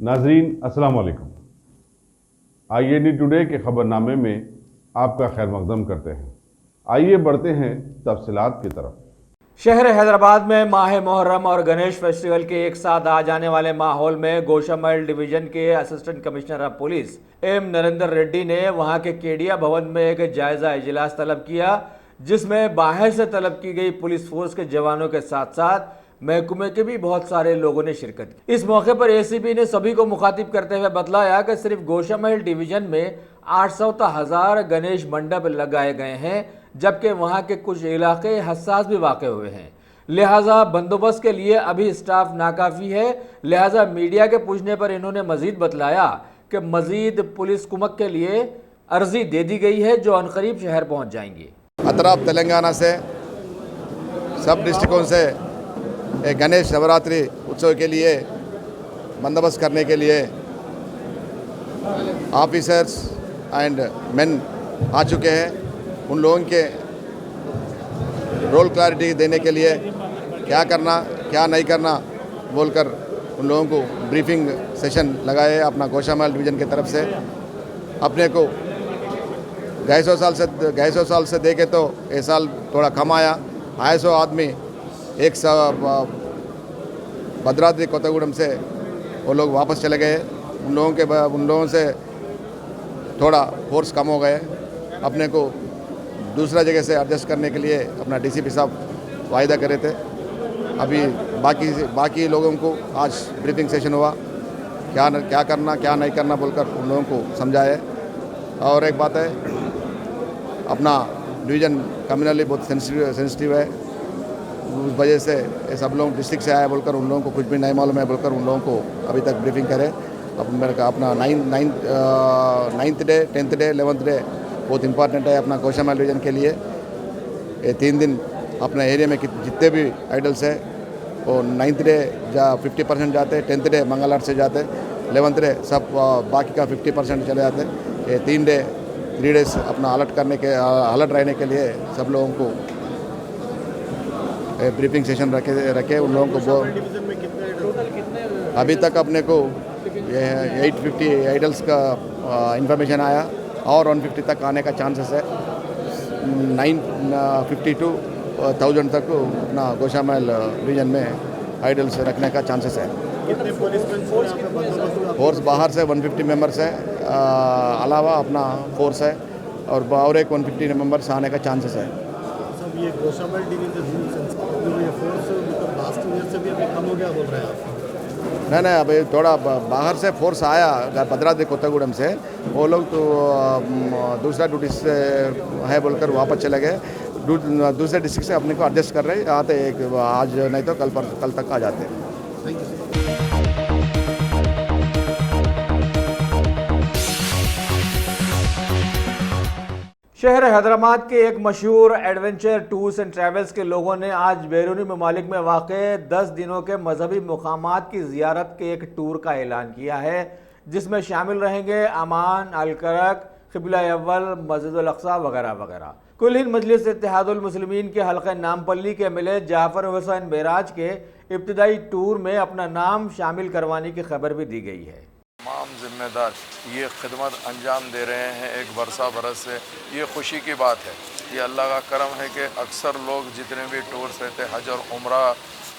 नाजरीन अस्सलाम वालेकुम। IAD टुडे के खबरनामे में आपका खैर मकदम करते हैं। आइए बढ़ते हैं तफसीलात की तरफ। शहर हैदराबाद में माह मुहर्रम और गणेश फेस्टिवल के एक साथ आ जाने वाले माहौल में गोशामहल डिवीजन के assistant commissioner of police M Narendra Reddy ने वहां के केडिया भवन में एक जायजा इजलास तलब किया, जिसमें बाहर से तलब की गई पुलिस फोर्स के जवानों के साथ साथ महकमे के भी बहुत सारे लोगों ने शिरकत की। इस मौके पर ACP ने सभी को मुखातिब करते हुए बतलाया कि सिर्फ गोशामहल डिवीजन में 800 तो 1000 गणेश मंडप लगाए गए हैं, जबकि वहां के कुछ इलाके हसास भी वाक़े हुए हैं। लिहाजा बंदोबस्त के लिए अभी स्टाफ नाकाफी है। लिहाजा मीडिया के पूछने पर इन्होंने मजीद बतलाया कि मजीद पुलिस कुमक के लिए अर्जी दे दी गई है, जो अनकरीब शहर पहुंच जाएंगी। अतराफ तेलंगाना से सब डिस्ट्रिक्टों से एक गणेश नवरात्रि उत्सव के लिए बंदोबस्त करने के लिए ऑफिसर्स एंड मेन आ चुके हैं। उन लोगों के रोल क्लैरिटी देने के लिए क्या करना क्या नहीं करना बोलकर उन लोगों को ब्रीफिंग सेशन लगाए अपना गोशामहल डिवीज़न की तरफ से। अपने को गए 100 साल से देखे तो ये साल थोड़ा कम आया। 250 आदमी एक भद्राद्री कोतगूडम से वो लोग वापस चले गए। उन लोगों से थोड़ा फोर्स कम हो गए। अपने को दूसरा जगह से एडजस्ट करने के लिए अपना DCP साहब वायदा करे थे। अभी बाकी लोगों को आज ब्रीफिंग सेशन हुआ, क्या करना क्या नहीं करना बोलकर उन लोगों को समझाए। और एक बात है, अपना डिवीज़न कम्युनली बहुत सेंसिटिव है, उस वजह से ये सब लोग डिस्ट्रिक्ट से आए बोलकर उन लोगों को कुछ भी नहीं मालूम है बोलकर उन लोगों को अभी तक ब्रीफिंग करें। अब मेरे का अपना 9th day 10th day 11th day बहुत इंपॉर्टेंट है अपना गोशामहल डिवीज़न के लिए। ये 3 दिन अपने एरिया में जितने भी आइडल्स है वो 9th डे 50% जाते, 10th डे मंगलवार से जाते, 11th डे सब बाकी का 50% चले जाते। ये 3 डेज अपना अलर्ट रहने के लिए सब लोगों को ब्रीफिंग सेशन रखे उन लोगों को। अभी तक अपने को 850 आइडल्स का इंफॉर्मेशन आया और 150 तक आने का चांसेस है। 952,000 तक अपना गोशामहल डिवीज़न में आइडल्स रखने का चांसेस है। फोर्स बाहर से 150 मेंबर्स है, अलावा अपना फोर्स है और एक 150 मेंबर्स आने का चांसेस है। सब ये गोशामहल डिवीज़न फोर्स मतलब लास्ट ईयर से भी अभी कम हो गया बोल रहे हैं आप? नहीं, अभी थोड़ा बाहर से फोर्स आया भद्राद्री कोतगूडम से। वो लोग तो दूसरा ड्यूटी से है बोलकर वापस चले गए। दूसरे डिस्ट्रिक्ट से अपने को एडजस्ट कर रहे आते आज नहीं तो कल तक आ जाते हैं। शहर हैदराबाद के एक मशहूर एडवेंचर टूर्स एंड ट्रैवल्स के लोगों ने आज बैरूनी ममालिक में वाक़े 10 दिनों के मजहबी मुकामात की ज़ियारत के एक टूर का ऐलान किया है, जिसमें शामिल रहेंगे अमान, अलकरक, क़िबला अव्वल, मस्जिद अल अक़सा वगैरह वगैरह। कुल हिंद मजलिस इत्तेहादुल मुस्लिमीन के हल्का नामपल्ली के MLA जाफर हुसैन बैराज के इब्तिदाई टूर में अपना नाम शामिल करवाने की खबर भी दी गई है। तमाम ज़िम्मेदार ये खिदमत अंजाम दे रहे हैं एक बरस से। ये खुशी की बात है, ये अल्लाह का करम है कि अक्सर लोग जितने भी टूर्स रहते हैं हज और उम्रा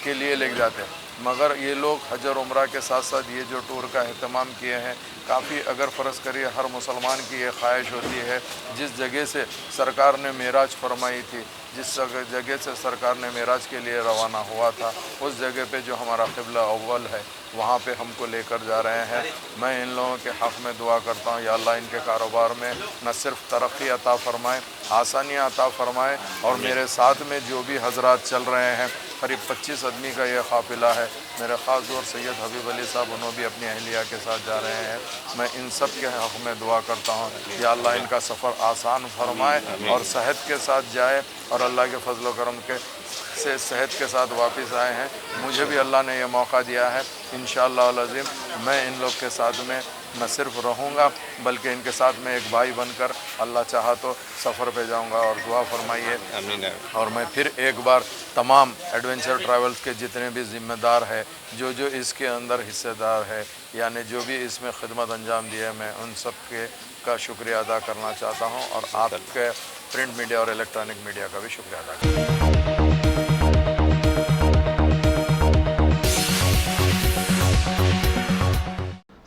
के लिए ले जाते हैं, मगर ये लोग हज और उम्रा के साथ साथ ये जो टूर का अहतमाम किए हैं काफ़ी। अगर फ़र्ज़ करिए हर मुसलमान की ये ख्वाहिश होती है, जिस जगह से सरकार ने मेराज फरमाई थी, जिस जगह से सरकार ने मेराज के लिए रवाना हुआ था, उस जगह पे जो हमारा क़िबला अव्वल है वहाँ पे हमको लेकर जा रहे हैं। मैं इन लोगों के हक़ में दुआ करता हूँ, या अल्लाह इनके कारोबार में न सिर्फ तरक्की अता फ़रमाए, आसानियाँ अता फ़रमाए। और मेरे साथ में जो भी हजरात चल रहे हैं, करीब 25 आदमी का ये काफ़िला है। मेरे ख़ास और सैयद हबीब अली साहब उन्होंने भी अपनी अहलिया के साथ जा रहे हैं। मैं इन सब के हक़ में दुआ करता हूँ, या अल्लाह इनका सफ़र आसान फरमाए और सेहत के साथ जाए, और अल्लाह के फजल करम के से सेहत के साथ वापस आए हैं। मुझे भी अल्लाह ने यह मौका दिया है। इंशाअल्लाह अज़ीम मैं इन लोग के साथ में न सिर्फ रहूँगा बल्कि इनके साथ मैं एक भाई बनकर अल्लाह चाहा तो सफ़र पे जाऊँगा। और दुआ फरमाइए। और मैं फिर एक बार तमाम एडवेंचर ट्रैवल्स के जितने भी ज़िम्मेदार है, जो इसके अंदर हिस्सेदार है, यानी जो भी इसमें खिदमत अंजाम दी है, मैं उन सब के का शुक्रिया अदा करना चाहता हूँ और आपके प्रिंट मीडिया और इलेक्ट्रॉनिक मीडिया का भी शुक्रिया अदा करता हूँ।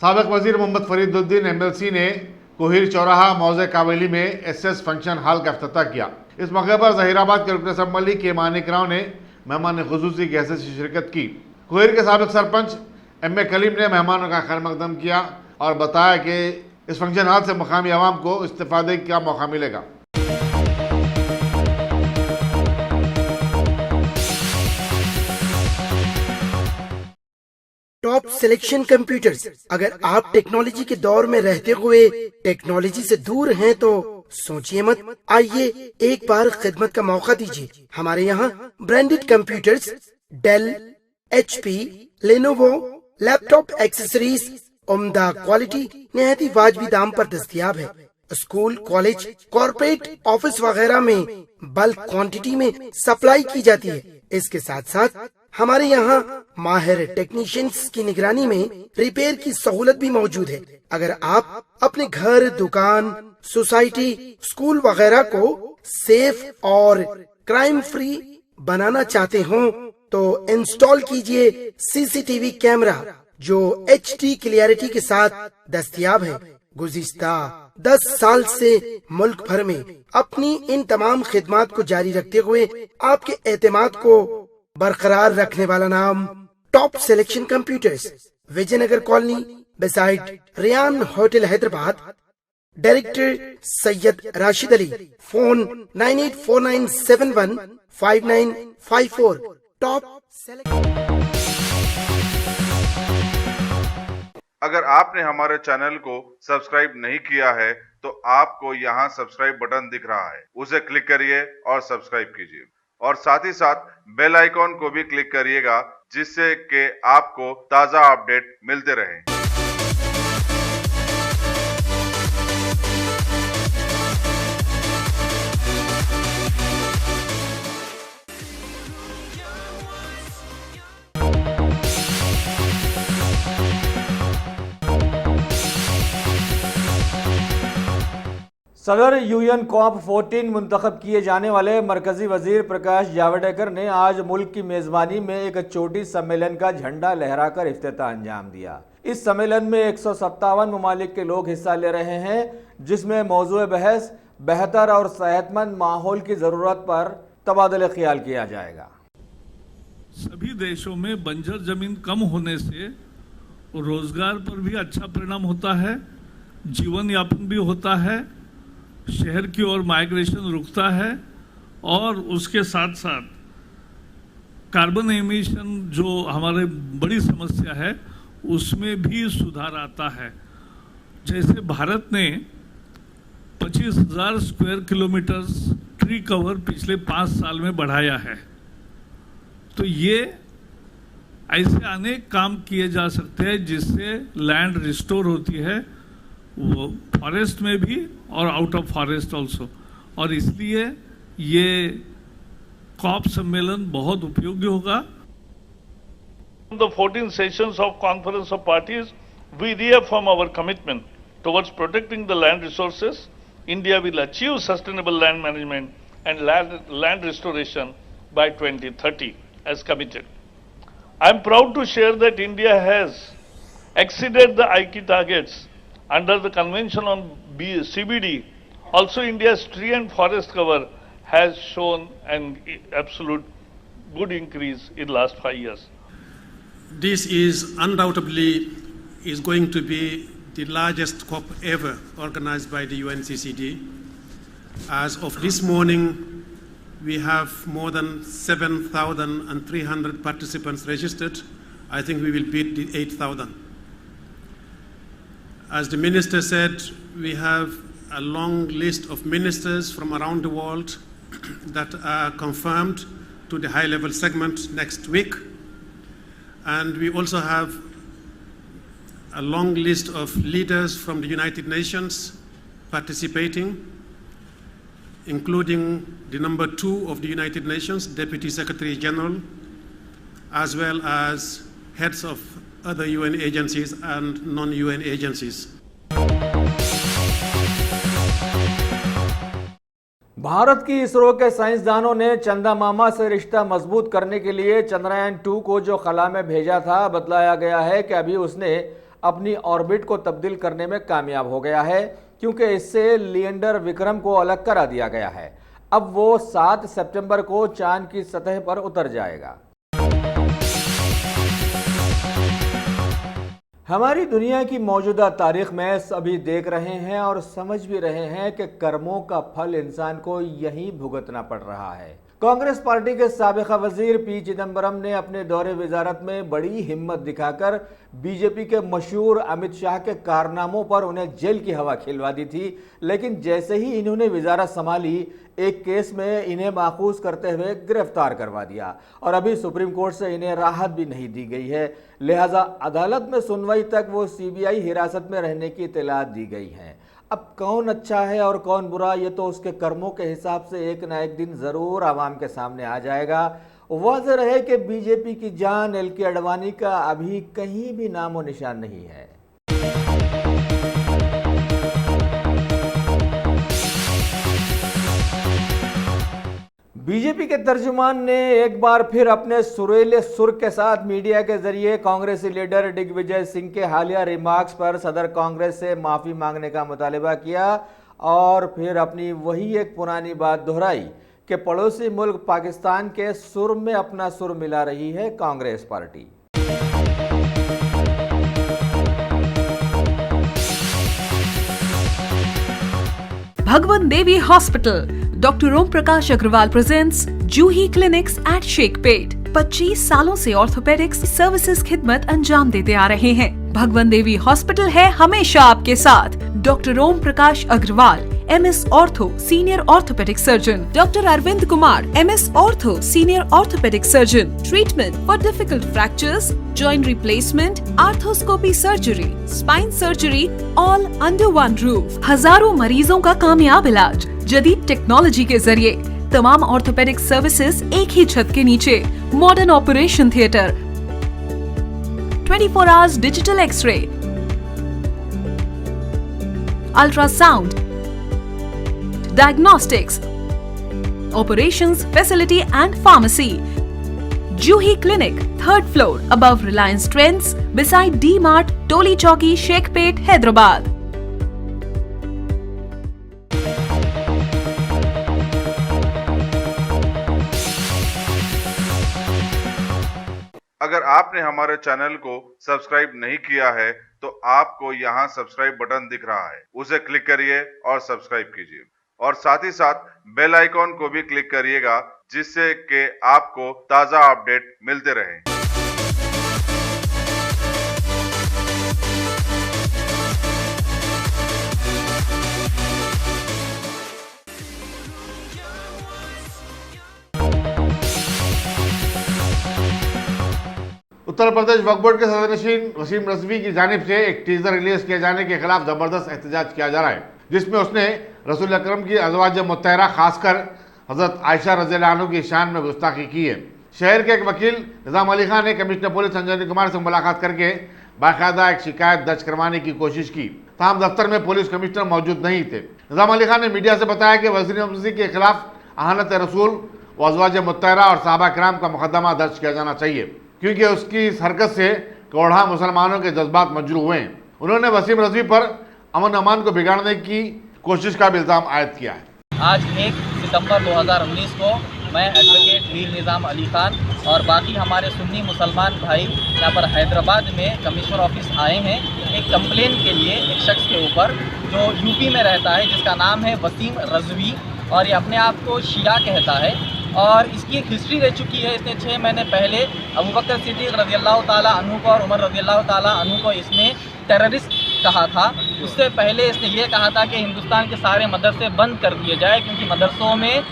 साबिक वजीर मोहम्मद फरीदुद्दीन MLC ने कोहिर चौराहा मौज़े कावेली में SS फंक्शन हॉल का इफ्तिताह किया। इस मौके पर ज़हीराबाद के रुकन असम्बली के मानिक राव ने मेहमान खुसूसी की हैसियत से शिरकत की। कोहिर के साबिक सरपंच MA कलीम ने मेहमानों का खैर मकदम किया और बताया कि इस फंक्शन हॉल से मकामी आवाम को इस्तिफादे का मौका मिलेगा। Top selection computers. अगर आप टेक्नोलॉजी के दौर में रहते हुए टेक्नोलॉजी से दूर हैं तो सोचिए मत, आइए एक बार खिदमत का मौका दीजिए। हमारे यहाँ branded computers Dell, HP, Lenovo, laptop accessories उम्दा क्वालिटी निहायती वाजबी दाम पर दस्तयाब है। स्कूल, कॉलेज, कॉर्पोरेट, ऑफिस वगैरह में बल्क क्वांटिटी में सप्लाई की जाती है। इसके साथ साथ हमारे यहाँ माहिर टेक्नीशियंस की निगरानी में रिपेयर की सहूलत भी मौजूद है। अगर आप अपने घर, दुकान, सोसाइटी, स्कूल वगैरह को सेफ और क्राइम फ्री बनाना चाहते हो तो इंस्टॉल कीजिए CCTV कैमरा जो HD क्लियरिटी के साथ दस्तयाब है। गुज़िश्ता 10 साल से मुल्क भर में अपनी इन तमाम खिदमात को जारी रखते हुए आपके एतमाद को बरकरार रखने वाला नाम top selection computers, Vijayanagar colony beside Riyan hotel Hyderabad. Director Syed Rashid Ali. Phone 9849715954। Top अगर आपने हमारे चैनल को सब्सक्राइब नहीं किया है तो आपको यहाँ सब्सक्राइब बटन दिख रहा है, उसे क्लिक करिए और सब्सक्राइब कीजिए और साथ ही साथ बेल आइकॉन को भी क्लिक करिएगा जिससे कि आपको ताज़ा अपडेट मिलते रहें। सदर UN COP14 मुंतखब किए जाने वाले मरकजी वजीर प्रकाश जावड़ेकर ने आज मुल्क की मेज़बानी में एक चोटी सम्मेलन का झंडा लहराकर इफ्तिताह अंजाम दिया। इस सम्मेलन में 157 ममालिक के लोग हिस्सा ले रहे हैं, जिसमें मौजूए बहस बेहतर और सेहतमंद माहौल की ज़रूरत पर तबादले ख्याल किया जाएगा। सभी देशों में बंजर जमीन कम होने से रोजगार पर भी अच्छा परिणाम होता है, जीवन यापन भी होता है, शहर की ओर माइग्रेशन रुकता है और उसके साथ साथ कार्बन एमिशन जो हमारे बड़ी समस्या है उसमें भी सुधार आता है। जैसे भारत ने 25,000 स्क्वायर किलोमीटर ट्री कवर पिछले 5 साल में बढ़ाया है, तो ये ऐसे अनेक काम किए जा सकते हैं जिससे लैंड रिस्टोर होती है, वो फॉरेस्ट में भी और आउट ऑफ फॉरेस्ट ऑल्सो। और इसलिए ये कॉप सम्मेलन बहुत उपयोगी होगा। The 14 sessions of Conference of Parties, we reaffirm our commitment towards protecting the land resources. India will achieve sustainable land management and land restoration by 2030 as committed. I am proud to share that India has exceeded the Aichi targets under the Convention on CBD. Also, India's tree and forest cover has shown an absolute good increase in the last 5 years. This is undoubtedly going to be the largest COP ever organized by the UNCCD. As of this morning, we have more than 7,300 participants registered. I think we will beat the 8,000. As the minister said, we have a long list of ministers from around the world that are confirmed to the high-level segment next week. And we also have a long list of leaders from the United Nations participating, including the number 2 of the United Nations, Deputy Secretary General, as well as heads of other UN agencies and non-UN agencies. Bharat की इसरो के साइंसदानों ने चंदा मामा से रिश्ता मजबूत करने के लिए चंद्रयान 2 को जो खला में भेजा था, बतलाया गया है कि अभी उसने अपनी ऑर्बिट को तब्दील करने में कामयाब हो गया है, क्योंकि इससे लिएंडर विक्रम को अलग करा दिया गया है। अब वो 7 सितंबर को चांद की सतह पर उतर जाएगा। हमारी दुनिया की मौजूदा तारीख में सभी देख रहे हैं और समझ भी रहे हैं कि कर्मों का फल इंसान को यहीं भुगतना पड़ रहा है। कांग्रेस पार्टी के साबिका वजीर पी चिदम्बरम ने अपने दौरे वजारत में बड़ी हिम्मत दिखाकर बीजेपी के मशहूर अमित शाह के कारनामों पर उन्हें जेल की हवा खिलवा दी थी, लेकिन जैसे ही इन्होंने वजारत संभाली, एक केस में इन्हें माखूज करते हुए गिरफ्तार करवा दिया और अभी सुप्रीम कोर्ट से इन्हें राहत भी नहीं दी गई है। लिहाजा अदालत में सुनवाई तक वो सीबीआई हिरासत में रहने की इत्तलात दी गई है। अब कौन अच्छा है और कौन बुरा, ये तो उसके कर्मों के हिसाब से एक ना एक दिन ज़रूर आवाम के सामने आ जाएगा। वाज़ेह रहे कि बीजेपी की जान एल.के. अडवाणी का अभी कहीं भी नामो निशान नहीं है। बीजेपी के तर्जुमान ने एक बार फिर अपने सुरीले सुर के साथ मीडिया के जरिए कांग्रेसी लीडर दिग्विजय सिंह के हालिया रिमार्क्स पर सदर कांग्रेस से माफ़ी मांगने का मुतालिबा किया और फिर अपनी वही एक पुरानी बात दोहराई कि पड़ोसी मुल्क पाकिस्तान के सुर में अपना सुर मिला रही है Congress party. Bhagwan Devi Hospital, Dr. Om Prakash Agrawal presents Juhi Clinics at Sheikhpet। 25 सालों से ऑर्थोपेडिक्स सर्विसेज खिदमत अंजाम देते आ रहे हैं। भगवान देवी हॉस्पिटल है हमेशा आपके साथ। Doctor Om Prakash Agarwal, MS ortho, senior orthopaedic surgeon. Doctor Arvind Kumar, MS ortho, senior orthopaedic surgeon. Treatment for difficult fractures, joint replacement, arthroscopy surgery, spine surgery, all under one roof. हजारों मरीजों का कामयाब इलाज जदीद टेक्नोलॉजी के जरिए। तमाम ऑर्थोपेडिक सर्विसेज एक ही छत के नीचे। Modern operation theatre, 24 hours digital x-ray, ultrasound, diagnostics, operations facility and pharmacy. Juhi Clinic, 3rd floor, above Reliance Trends, beside D-Mart, Toli Chowki, Sheikhpet, Hyderabad. अगर आपने हमारे चैनल को सब्सक्राइब नहीं किया है तो आपको यहाँ सब्सक्राइब बटन दिख रहा है, उसे क्लिक करिए और सब्सक्राइब कीजिए और साथ ही साथ बेल आइकॉन को भी क्लिक करिएगा, जिससे कि आपको ताज़ा अपडेट मिलते रहें। उत्तर प्रदेश वक्फ बोर्ड के सदरनशीन वसीम रजवी की जानिब से एक टीजर रिलीज किए जाने के खिलाफ जबरदस्त एहतजाज किया जा रहा है, जिसमें उसने रसूल अकरम की अज़वाज मुत्तहरा खासकर हज़रत आयशा रज़ियल्लाहु अन्हा की शान में गुस्ताखी की है। शहर के एक वकील निज़ाम अली खान ने कमिश्नर पुलिस संजय कुमार से मुलाकात करके बाकायदा एक शिकायत दर्ज करवाने की कोशिश की, ताहम दफ्तर में पुलिस कमिश्नर मौजूद नहीं थे। निज़ाम अली खान ने मीडिया से बताया कि वज़ीर ममसी के खिलाफ अहानत रसूल व अज़वाज मुत्तहरा और सहाबा किराम का मुकदमा दर्ज किया जाना चाहिए, क्योंकि उसकी इस हरकत से कोढ़ा मुसलमानों के जज्बात मजरूह हुए हैं। उन्होंने वसीम रजवी पर अमन अमान को बिगाड़ने की कोशिश का भी इल्ज़ाम आयद किया है। आज 1 सितंबर 2019 को मैं एडवोकेट मीर निज़ाम अली खान और बाकी हमारे सुन्नी मुसलमान भाई यहाँ पर हैदराबाद में कमिश्नर ऑफिस आए हैं एक कंप्लेन के लिए एक शख्स के ऊपर जो यूपी में रहता है, जिसका नाम है वसीम रजवी और ये अपने आप को शिया कहता है और इसकी एक हिस्ट्री रह चुकी है। इसने 6 महीने पहले अबू बकर सिद्दीक़ रज़ियल्लाहु ताला अन्हु को और उमर रज़ियल्लाहु ताला अन्हु को इसने टेररिस्ट कहा था। उससे पहले इसने ये कहा था कि हिंदुस्तान के सारे मदरसे बंद कर दिए जाए, क्योंकि मदरसों में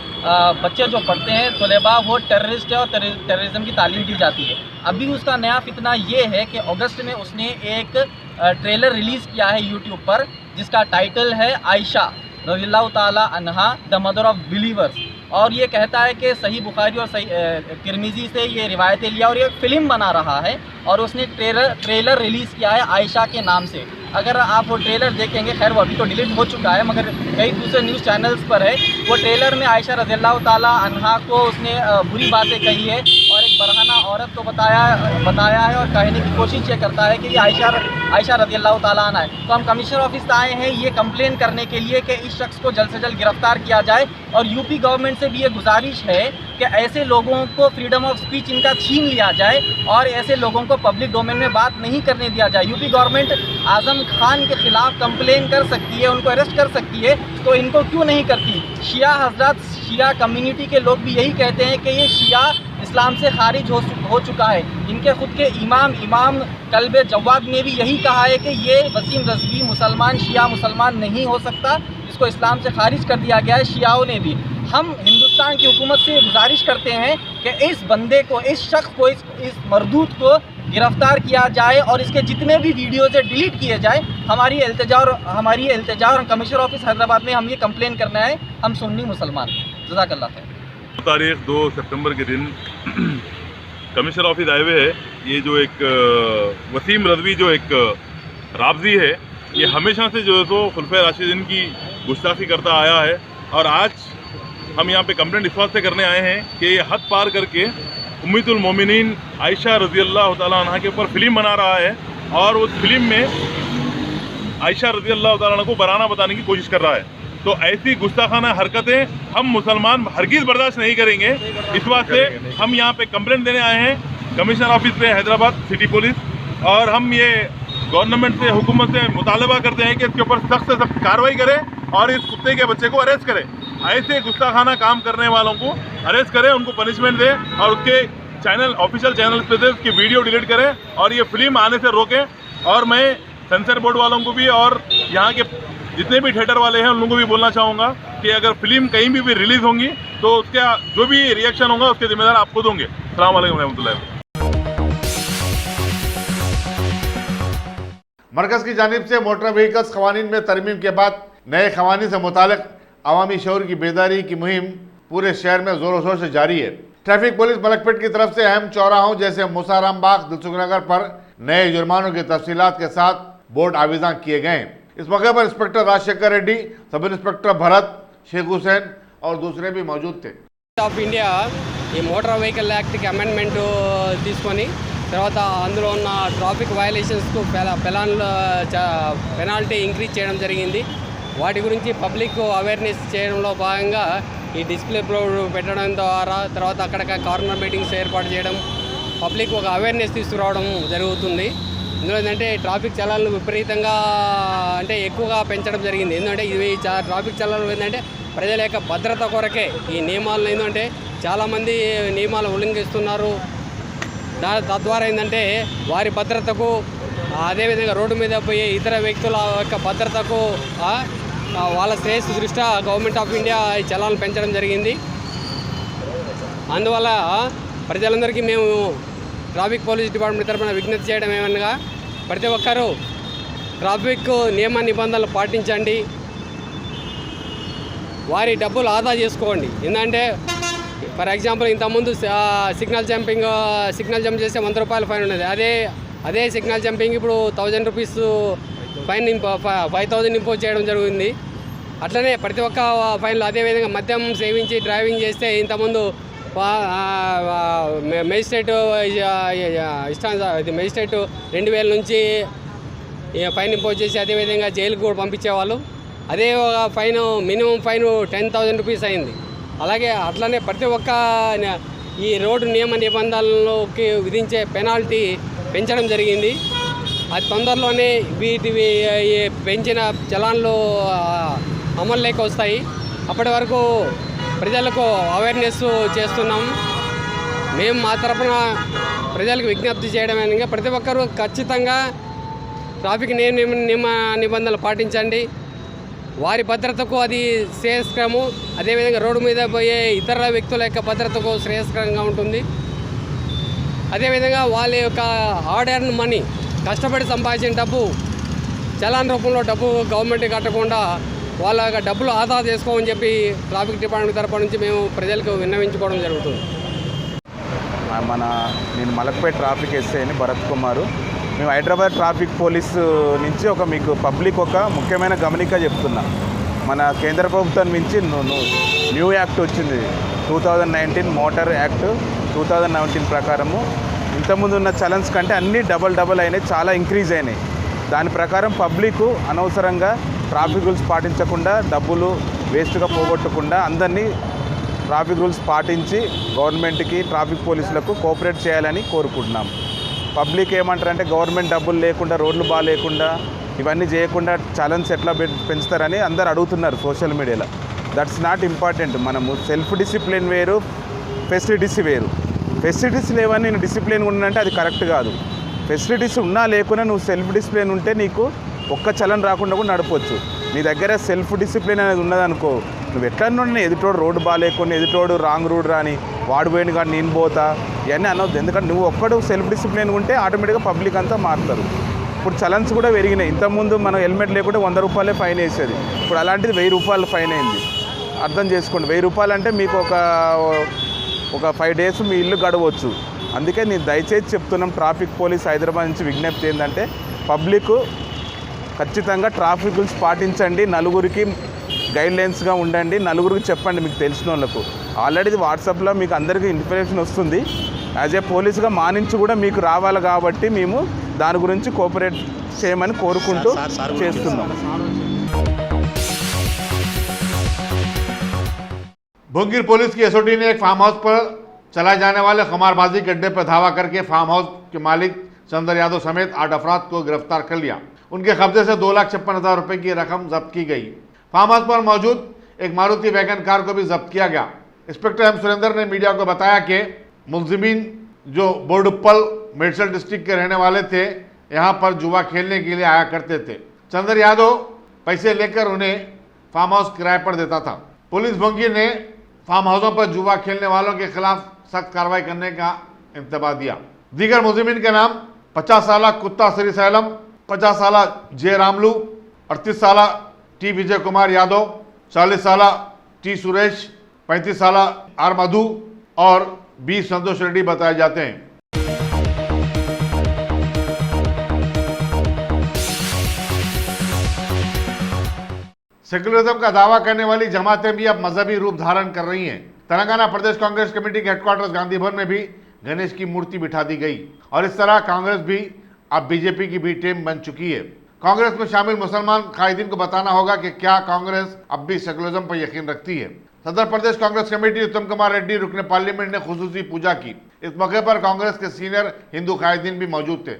बच्चे जो पढ़ते हैं तलेबा वो टेररिस्ट है और टेररिज्म की तालीम दी जाती है। अभी उसका नया फितना ये है कि अगस्त में उसने एक ट्रेलर रिलीज़ किया है यूट्यूब पर, जिसका टाइटल है आयशा रज़ियल्लाहु ताला अन्हा द मदर ऑफ बिलीवर्स। और ये कहता है कि सही बुखारी और सही तिरमिज़ी से ये रिवायतें लिया और ये फिल्म बना रहा है और उसने ट्रेलर रिलीज़ किया है आयशा के नाम से। अगर आप वो ट्रेलर देखेंगे, खैर वो अभी तो डिलीट हो चुका है मगर कई दूसरे न्यूज़ चैनल्स पर है, वो ट्रेलर में आयशा रज़ियल्लाहु ताला अन्हा को उसने बुरी बातें कही है और एक बरहना औरत को बताया है और कहने की कोशिश ये करता है कि ये आयशा रज़ियल्लाहु ताला अन्हा है। तो हम कमिश्नर ऑफिस आए हैं ये कंप्लेन करने के लिए कि इस शख्स को जल्द से जल्द गिरफ्तार किया जाए और यूपी गवर्नमेंट से भी ये गुजारिश है कि ऐसे लोगों को फ्रीडम ऑफ स्पीच इनका छीन लिया जाए और ऐसे लोगों को पब्लिक डोमेन में बात नहीं करने दिया जाए। यूपी गवर्नमेंट आजम खान के खिलाफ कंप्लेन कर सकती है, उनको अरेस्ट कर सकती है, तो इनको क्यों नहीं करती? शिया हजरत, शिया कम्युनिटी के लोग भी यही कहते हैं कि ये शिया इस्लाम से खारिज हो चुका है। इनके खुद के इमाम कल्बे जवाद ने भी यही कहा है कि ये वसीम रज़वी मुसलमान शिया मुसलमान नहीं हो सकता, इसको इस्लाम से खारिज कर दिया गया है शियाओं ने भी। हम हिंदुस्तान की हुकूमत से गुजारिश करते हैं कि इस बंदे को, इस शख्स को, इस मरदूत को गिरफ्तार किया जाए और इसके जितने भी वीडियोज़ है डिलीट किए जाए। हमारी इल्तिजा और कमिश्नर ऑफिस हैदराबाद में हम ये कंप्लेन करना है, हम सुन्नी मुसलमान। जज़ाकल्लाह खैर। तारीख 2 सितंबर के दिन कमिश्नर ऑफिस आए हुए है। ये जो एक वसीम रज़वी जो एक राबजी है, ये हमेशा से जो है तो खुलफा राशिदीन की गुस्ताखी करता आया है और आज हम यहाँ पे कंप्लेंट इस बात से करने आए हैं कि ये हद पार करके उम्मतुल मोमिनीन आयशा रज़ियल्लाहु ताला अन्हा के ऊपर फिल्म बना रहा है और उस फिल्म में आयशा रज़ियल्लाहु ताला अन्हा को बराना बताने की कोशिश कर रहा है। तो ऐसी गुस्ताखाना हरकतें हम मुसलमान हरगिज़ बर्दाश्त नहीं करेंगे। इस बात से हम यहाँ पे कंप्लेंट देने आए हैं कमिश्नर ऑफिस पे हैदराबाद सिटी पुलिस, और हम ये गवर्नमेंट से, हुकूमत से मुतालबा करते हैं कि इसके ऊपर सख्त से सख्त कार्रवाई करे और इस कुत्ते के बच्चे को अरेस्ट करे। ऐसे गुस्ताखाना काम करने वालों को अरेस्ट करें, उनको पनिशमेंट दें और उसके चैनल, ऑफिशियल चैनल पे से उसकी वीडियो डिलीट करें और ये फिल्म आने से रोकें। और मैं सेंसर बोर्ड वालों को भी और यहाँ के जितने भी थिएटर वाले हैं उन लोगों को भी बोलना चाहूँगा कि अगर फिल्म कहीं भी रिलीज़ होंगी तो उसका जो भी रिएक्शन होगा उसके जिम्मेदार आप खुद होंगे। अस्सलाम वालेकुम रहमतुल्लाह। मरकज़ की जानिब से मोटर व्हीकल्स क़वानीन में तरमीम के बाद नए क़वानीन से मुतालिक अवामी शऊर की बेदारी की मुहिम पूरे शहर में ज़ोरों शोर से जारी है। ट्रैफिक पुलिस मलकपेट की तरफ से अहम चौराहों जैसे मुसाराम बाग, दिलसुखनगर पर नए जुर्मानों की तफसीलात के साथ बोर्ड आविज़ां किए गए। इस मौके पर inspector Rajshekhar Reddy, sub inspector Bharat, Sheikh Hussain और दूसरे भी मौजूद थे। ఆఫ్ ఇండియా ఈ మోటార్ వెహికల్ యాక్ట్కి అమెండ్మెంట్ తీసుకొని తర్వాత అందులో ఉన్న ట్రాఫిక్ వయలేషన్స్కు పెనాల్టీ ఇంక్రీజ్ చేయడం జరిగింది. వాటి గురించి పబ్లిక్ అవేర్నెస్ చేయడంలో భాగంగా ఈ డిస్ప్లే బోర్డు పెట్టడం ద్వారా, తర్వాత అక్కడ కార్నర్ మీటింగ్స్ ఏర్పాటు చేయడం, పబ్లిక్ ఒక అవేర్నెస్ తీసుకురావడం జరుగుతుంది. ఇందులో ఏంటంటే ట్రాఫిక్ చలాన్లు విపరీతంగా అంటే ఎక్కువగా పెంచడం జరిగింది. ఎందుకంటే ఇవి ట్రాఫిక్ చలాన్లు ఏంటంటే ప్రజల యొక్క భద్రత కొరకే ఈ నియమాలను, ఏంటంటే చాలామంది నియమాలు ఉల్లంఘిస్తున్నారు. తద్వారా ఏంటంటే వారి భద్రతకు, అదేవిధంగా రోడ్డు మీద పోయే ఇతర వ్యక్తుల యొక్క భద్రతకు, వాళ్ళ శ్రేయస్సు దృష్ట్యా గవర్నమెంట్ ఆఫ్ ఇండియా ఈ చలాన్లు పెంచడం జరిగింది. అందువల్ల ప్రజలందరికీ మేము ట్రాఫిక్ పోలీస్ డిపార్ట్మెంట్ తరఫున విజ్ఞప్తి చేయడం ఏమనగా, ప్రతి ఒక్కరూ ట్రాఫిక్ నియమ నిబంధనలు పాటించండి, వారి డబ్బులు ఆదా చేసుకోండి. ఎందుకంటే ఫర్ ఎగ్జాంపుల్ ఇంతకుముందు సిగ్నల్ జంప్ చేస్తే 100 రూపాయల ఫైన్ ఉండేది. అదే సిగ్నల్ జంపింగ్ ఇప్పుడు 1000 రూపీస్ ఫైన్ 5000 ఇంపోజ్ చేయడం జరిగింది. అట్లనే ప్రతి ఒక్క ఫైన్లు, అదేవిధంగా మద్యం సేవించి డ్రైవింగ్ చేస్తే ఇంతకుముందు మేజిస్ట్రేట్ 2000 నుంచి ఫైన్ ఇంపోజ్ చేసి అదేవిధంగా జైలుకు కూడా పంపించేవాళ్ళు. అదే ఫైన్, మినిమం ఫైన్ 10,000 రూపీస్ అయింది. అలాగే అట్లనే ప్రతి ఒక్క ఈ రోడ్డు నియమ నిబంధనలకి విధించే పెనాల్టీ పెంచడం జరిగింది. అది తొందరలోనే వీటివి పెంచిన చలాన్లు అమల్లోకి వస్తాయి. అప్పటి వరకు ప్రజలకు అవేర్నెస్ చేస్తున్నాం. మేము మా తరఫున ప్రజలకు విజ్ఞప్తి చేయడమేనగా ప్రతి ఒక్కరూ ఖచ్చితంగా ట్రాఫిక్ నియమ నిబంధనలు పాటించండి. వారి భద్రతకు అది శ్రేయస్కరము, అదేవిధంగా రోడ్డు మీద పోయే ఇతర వ్యక్తుల యొక్క భద్రతకు శ్రేయస్కరంగా ఉంటుంది. అదేవిధంగా వాళ్ళ యొక్క హార్డ్ ఎర్న్ మనీ, కష్టపడి సంపాదించిన డబ్బు చలాన్ రూపంలో డబ్బు గవర్నమెంట్ కట్టకుండా వాళ్ళ డబ్బులు ఆదా చేసుకోమని చెప్పి ట్రాఫిక్ డిపార్ట్మెంట్ తరపు నుంచి మేము ప్రజలకు విన్నవించుకోవడం జరుగుతుంది. నేను మలక్పేట్ ట్రాఫిక్ ఎస్ఐని భరత్ కుమారు. మేము హైదరాబాద్ ట్రాఫిక్ పోలీసు నుంచి మీకు పబ్లిక్ ఒక ముఖ్యమైన గమనిక చెప్తున్నా. మన కేంద్ర ప్రభుత్వం నుంచి న్యూ యాక్ట్ వచ్చింది 2019 మోటార్ యాక్ట్ 2019 ప్రకారము ఇంతకుముందు ఉన్న చలన్స్ కంటే అన్నీ డబల్ అయినాయి, చాలా ఇంక్రీజ్ అయినాయి. దాని ప్రకారం పబ్లిక్ అనవసరంగా ట్రాఫిక్ రూల్స్ పాటించకుండా డబ్బులు వేస్ట్గా పోగొట్టకుండా అందరినీ ట్రాఫిక్ రూల్స్ పాటించి గవర్నమెంట్కి ట్రాఫిక్ పోలీసులకు కోఆపరేట్ చేయాలని కోరుకుంటున్నాం. పబ్లిక్ ఏమంటారంటే గవర్నమెంట్ డబ్బులు లేకుండా రోడ్లు బాగాలేకుండా ఇవన్నీ చేయకుండా ఛాలెంజ్ ఎట్లా పెంచుతారని అందరు అడుగుతున్నారు సోషల్ మీడియాలో. That's not important. మనము సెల్ఫ్ డిసిప్లిన్ వేరు, ఫెసిలిటీస్ వేరు. ఫెసిలిటీస్ లేవని నేను డిసిప్లిన్ ఉన్నానంటే అది కరెక్ట్ కాదు. ఫెసిలిటీస్ ఉన్నా లేకున్నా నువ్వు సెల్ఫ్ డిసిప్లిన్ ఉంటే నీకు ఒక్క చలన్ రాకుండా కూడా నడపవచ్చు. నీ దగ్గర సెల్ఫ్ డిసిప్లిన్ అనేది ఉన్నదనుకో, నువ్వు ఎట్లన్నా ఎదుటోడు రోడ్డు బాగాలేకుండా ఎదుటోడు రాంగ్ రూడ్ రాని వాడు పోయిన కానీ నేను పోతా ఇవన్నీ అనవద్దు. ఎందుకంటే నువ్వు ఒక్కడు సెల్ఫ్ డిసిప్లిన్ ఉంటే ఆటోమేటిక్గా పబ్లిక్ అంతా మారుతారు. ఇప్పుడు చలన్స్ కూడా పెరిగినాయి. ఇంతకుముందు మనం హెల్మెట్ లేకుంటే 100 రూపాయలే ఫైన్ వేసేది, ఇప్పుడు అలాంటిది 1000 రూపాయలు ఫైన్ అయింది. అర్థం చేసుకోండి, 1000 రూపాయలు అంటే మీకు ఒక 5 డేస్ మీ ఇల్లు గడవచ్చు. అందుకే నేను దయచేసి చెప్తున్నాం, ట్రాఫిక్ పోలీస్ హైదరాబాద్ నుంచి విజ్ఞప్తి ఏంటంటే పబ్లిక్ ఖచ్చితంగా ట్రాఫిక్ రూల్స్ పాటించండి, నలుగురికి గైడ్లైన్స్గా ఉండండి, నలుగురికి చెప్పండి మీకు తెలిసిన వాళ్ళకు. ఆల్రెడీ వాట్సాప్లో మీకు అందరికీ ఇన్ఫర్మేషన్ వస్తుంది. యాజ్ ఏ పోలీసుగా మా నుంచి కూడా మీకు రావాలి కాబట్టి మేము దాని గురించి కోఆపరేట్ చేయమని కోరుకుంటూ చేస్తున్నాం. भोंगीर पुलिस की एसओटी ने एक फार्म हाउस पर चलाए जाने वाले खमारबाजी के अड्डे पर धावा करके फार्म हाउस के मालिक चंदर यादव समेत 8 अफराद को गिरफ्तार कर लिया। उनके कब्जे से 2,56,000 रुपए की रकम जब्त की गई। फार्म हाउस पर मौजूद एक मारुति वैगन कार को भी जब्त किया गया। इंस्पेक्टर एम सुरेंद्र ने मीडिया को बताया कि मुलजिमीन जो बोर्डुप्पल मेडसल डिस्ट्रिक्ट के रहने वाले थे, यहाँ पर जुआ खेलने के लिए आया करते थे। चंदर यादव पैसे लेकर उन्हें फार्म हाउस किराए पर देता था। पुलिस भोंगीर ने फार्म हाउसों पर जुआ खेलने वालों के खिलाफ सख्त कार्रवाई करने का इंतबाह दिया। दीगर मुलजिमीन के नाम 50 साल कुत्ता श्री सैलम, 50 साल जे रामलू, 38 साल टी विजय कुमार यादव, 40 साल टी सुरेश, 35 साल आर मधु और 20 संतोष रेड्डी बताए जाते हैं। सेक्युलरिज्म का दावा करने वाली जमातें भी अब मजहबी रूप धारण कर रही हैं। तेलंगाना प्रदेश कांग्रेस कमेटी के हेडक्वार्टर्स गांधी भवन में भी गणेश की मूर्ति बिठा दी गई और इस तरह कांग्रेस भी अब बीजेपी की बी टीम बन चुकी है। कांग्रेस में शामिल मुसलमान कायदीन को बताना होगा कि क्या कांग्रेस अब भी सेक्युलरिज्म पर यकीन रखती है। सदर प्रदेश कांग्रेस कमेटी उत्तम कुमार रेड्डी रुकने पार्लियामेंट ने खुसूसी पूजा की। इस मौके पर कांग्रेस के सीनियर हिंदू कायदीन भी मौजूद थे।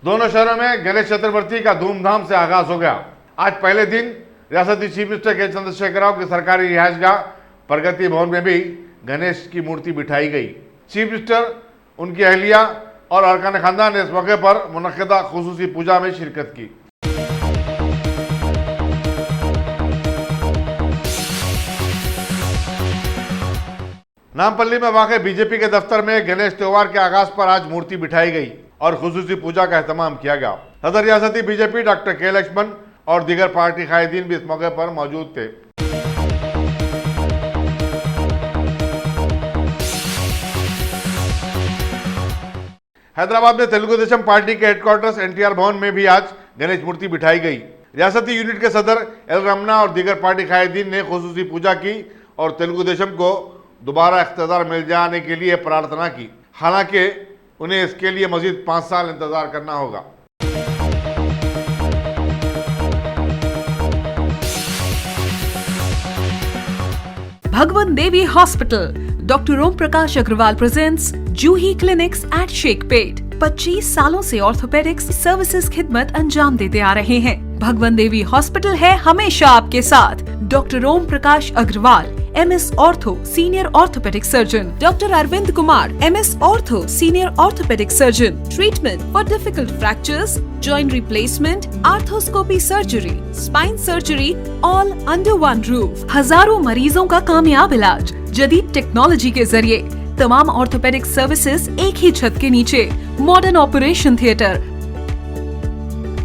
दोनों शहरों में गणेश चतुर्थी का धूमधाम से आगाज हो गया। आज पहले दिन रियासती चीफ मिनिस्टर के चंद्रशेखर राव की सरकारी रिहायशगाह प्रगति भवन में भी गणेश की मूर्ति बिठाई गई। चीफ मिनिस्टर, उनकी अहलिया और अरकान खानदान ने इस मौके पर मुनक्किदा खुसूसी पूजा में शिरकत की। नामपल्ली में वाक़ बीजेपी के दफ्तर में गणेश त्योहार के आगाज पर आज मूर्ति बिठाई गई और खुसूसी पूजा का एहतमाम किया गया। सदर रियासती बीजेपी डॉक्टर के लक्ष्मण और दीगर पार्टी कायदीन भी इस मौके पर मौजूद थे। हैदराबाद में तेलुगु देशम पार्टी के हेडक्वार्टर्स एनटीआर भवन में भी आज गणेश मूर्ति बिठाई गई। रियासती यूनिट के सदर एल रमना और दीगर पार्टी कायदीन ने खुसूसी पूजा की और तेलुगु देशम को दोबारा इख्तियार मिल जाने के लिए प्रार्थना की। हालांकि उन्हें इसके लिए मजीद 5 साल इंतजार करना होगा। भगवान देवी hospital doctor Om Prakash Agarwal presents जूही क्लिनिक्स एट शेखपेट। 25 सालों से ऑर्थोपेडिक्स सर्विसेज खिदमत अंजाम देते आ रहे हैं। भगवान देवी हॉस्पिटल है हमेशा आपके साथ। Doctor Om Prakash Agarwal MS ortho senior orthopaedic surgeon, doctor Arvind Kumar MS ortho senior orthopaedic surgeon. Treatment for difficult fractures, joint replacement, arthroscopy surgery, spine surgery, all under one roof. हजारों मरीजों का कामयाब इलाज जदीद टेक्नोलॉजी के जरिए तमाम ऑर्थोपेडिक सर्विसेज एक ही छत के नीचे। Modern operation theatre,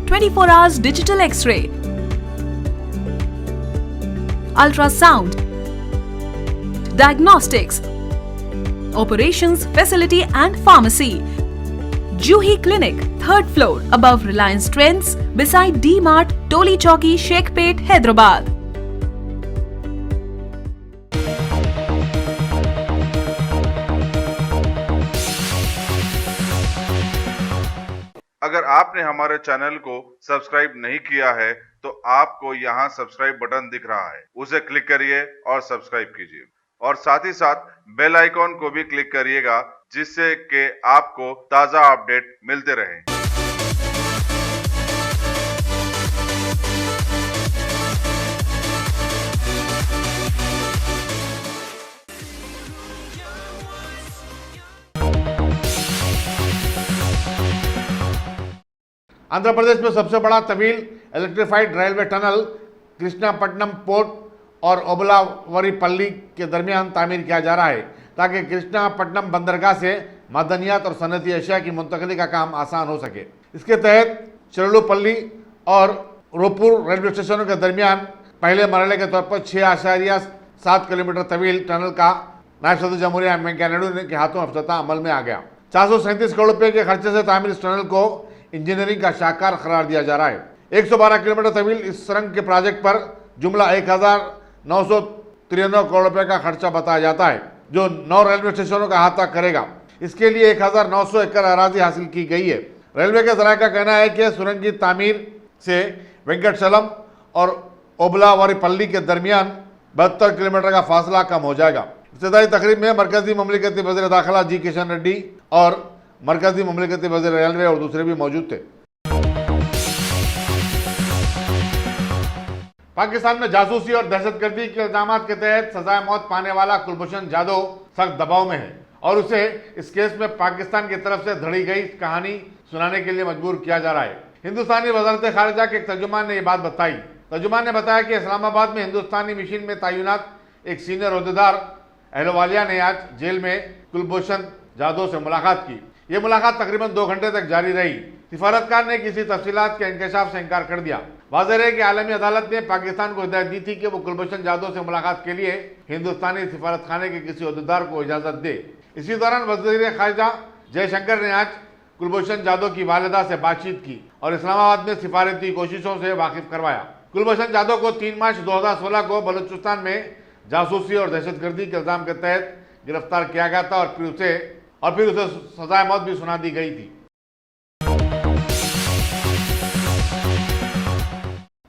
24 hours digital x-ray, ultrasound, diagnostics, operations facility and pharmacy. Juhi Clinic, 3rd floor, above Reliance Trends, beside D-Mart, Toli Chowki, Sheikhpet, Hyderabad. अगर आपने हमारे चैनल को सब्सक्राइब नहीं किया है तो आपको यहाँ सब्सक्राइब बटन दिख रहा है, उसे क्लिक करिए और सब्सक्राइब कीजिए और साथ ही साथ बेल आइकॉन को भी क्लिक करिएगा जिससे कि आपको ताज़ा अपडेट मिलते रहें। आंध्र प्रदेश में सबसे बड़ा तवील electrified railway tunnel Krishnapatnam port और ओबलावरीपल्ली के दरमियान तामीर किया जा रहा है ताकि कृष्णापट्टनम बंदरगाह से मादनियात और सनती अशिया की मुंतकली का काम आसान हो सके। इसके तहत चिरलुपल्ली और रोपुर रेलवे स्टेशनों के दरमियान पहले मरहले के तौर पर 6.7 किलोमीटर तवील टनल का नायब सदर जमहूरिया वेंकैया नायडू के हाथों अफ्ताह अमल में आ गया। 437 करोड़ रुपए के खर्चे से तामीर इस टनल को इंजीनियरिंग का शाहकार करार दिया जा रहा है। 112 किलोमीटर तवील इस सुरंग के प्रोजेक्ट पर जुमला 1993 करोड़ रुपए का खर्चा बताया जाता है जो 9 रेलवे स्टेशनों का अहाता करेगा। इसके लिए 1900 एकड़ अराजी हासिल की गई है। रेलवे के जराये का कहना है कि सुरंग की तामीर से वेंकटचलम और ओबलावरीपल्ली के दरमियान 72 किलोमीटर का फासला कम हो जाएगा। इब्तिदाई तकरीब में मरकजी ममलिकती वज़ीर दाखिला जी किशन रेड्डी और मरकजी ममलिकती वज़ीर रेलवे और दूसरे भी मौजूद थे। पाकिस्तान में जासूसी और दहशतगर्दी के इल्जाम के तहत सजाए मौत पाने वाला कुलभूषण जाधव सख्त दबाव में है और उसे इस केस में पाकिस्तान की तरफ से धड़ी गई कहानी सुनाने के लिए मजबूर किया जा रहा है। हिंदुस्तानी वज़ारत खारिजा के एक तर्जुमान ने यह बात बताई। तर्जुमान ने बताया कि इस्लामाबाद में हिंदुस्तानी मिशन में तैनात एक सीनियर ओहदेदार अहलवालिया ने आज जेल में कुलभूषण जाधव से मुलाकात की। ये मुलाकात तकरीबन 2 घंटे तक जारी रही। सिफारतकार ने किसी तफसीलात के इंकशाफ से इनकार कर दिया। वाज़ेह है कि आलमी अदालत ने पाकिस्तान को हिदायत दी थी कि वो कुलभूषण जाधव से मुलाकात के लिए हिंदुस्तानी सिफारतखाने के किसी ओहदेदार को इजाज़त दे। इसी दौरान वज़ीर खारिजा जयशंकर ने आज कुलभूषण जाधव की वालिदा से बातचीत की और इस्लामाबाद में सिफारती कोशिशों से वाकिफ करवाया। कुलभूषण जाधव को 3 मार्च 2016 को बलूचिस्तान में जासूसी और दहशतगर्दी के इल्जाम के तहत गिरफ्तार किया गया था और फिर उसे सजाए मौत भी सुना दी गई थी।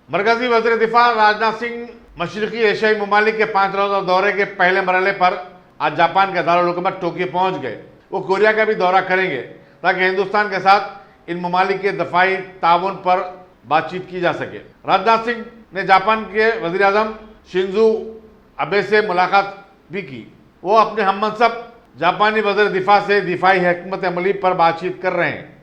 मरकजी वज़ीर दिफा राजनाथ सिंह मशरकी एशियाई ममालिक के 5 रोज़ा दौरे के पहले मरहले पर आज जापान के दारुल हुकूमत टोक्यो पहुंच गए। वो कोरिया का भी दौरा करेंगे ताकि हिंदुस्तान के साथ इन ममालिक के दफाई ताउन पर बातचीत की जा सके। राजनाथ सिंह ने जापान के वज़ीर आज़म शिंजो अबे से मुलाकात भी की। वो अपने हममनसब जापानी वज़ीर दिफा से दिफाई हिकमत अमली पर बातचीत कर रहे हैं।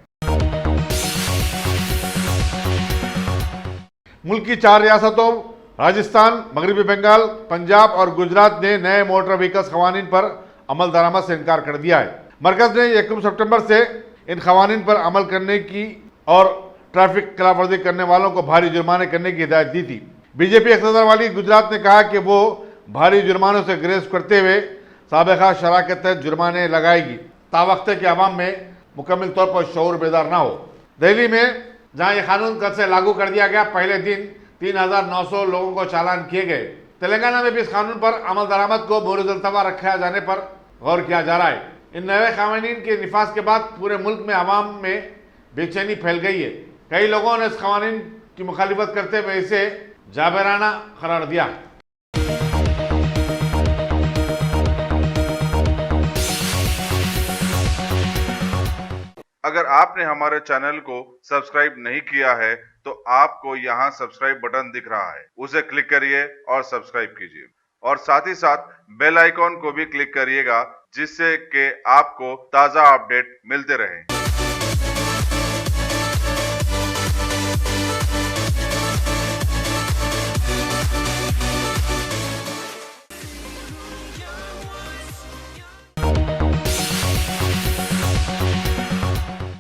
मुल्क की 4 रियासतों राजस्थान, मगरबी बंगाल, पंजाब और गुजरात ने नए मोटर व्हीकल्स खवानीन पर अमल दरामद से इनकार कर दिया है। मरकज ने 1 सितंबर से इन खवानीन पर अमल करने की और ट्रैफिक खिलाफवर्जी करने वालों को भारी जुर्माने करने की हिदायत दी थी। बीजेपी इख्तियार वाली गुजरात ने कहा कि वो भारी जुर्मानों से ग्रेज करते हुए साबिक़ा शरह के तहत जुर्माने लगाएगी तावख्ते के अवाम में मुकम्मल तौर पर शऊर बेदार ना हो। दिल्ली में जहां ये कानून कल से लागू कर दिया गया, पहले दिन 3900 लोगों को चालान किए गए। तेलंगाना में भी इस कानून पर अमल दरामद को मोरज़ल्तवा रखा जाने पर गौर किया जा रहा है। इन नए कानून के निफाज के बाद पूरे मुल्क में आवाम में बेचैनी फैल गई है। कई लोगों ने इस कानून की मुखालिफत करते हुए इसे जाबराना करार दिया। अगर आपने हमारे चैनल को सब्सक्राइब नहीं किया है तो आपको यहाँ सब्सक्राइब बटन दिख रहा है, उसे क्लिक करिए और सब्सक्राइब कीजिए और साथ ही साथ बेल आइकॉन को भी क्लिक करिएगा जिससे कि आपको ताज़ा अपडेट मिलते रहें।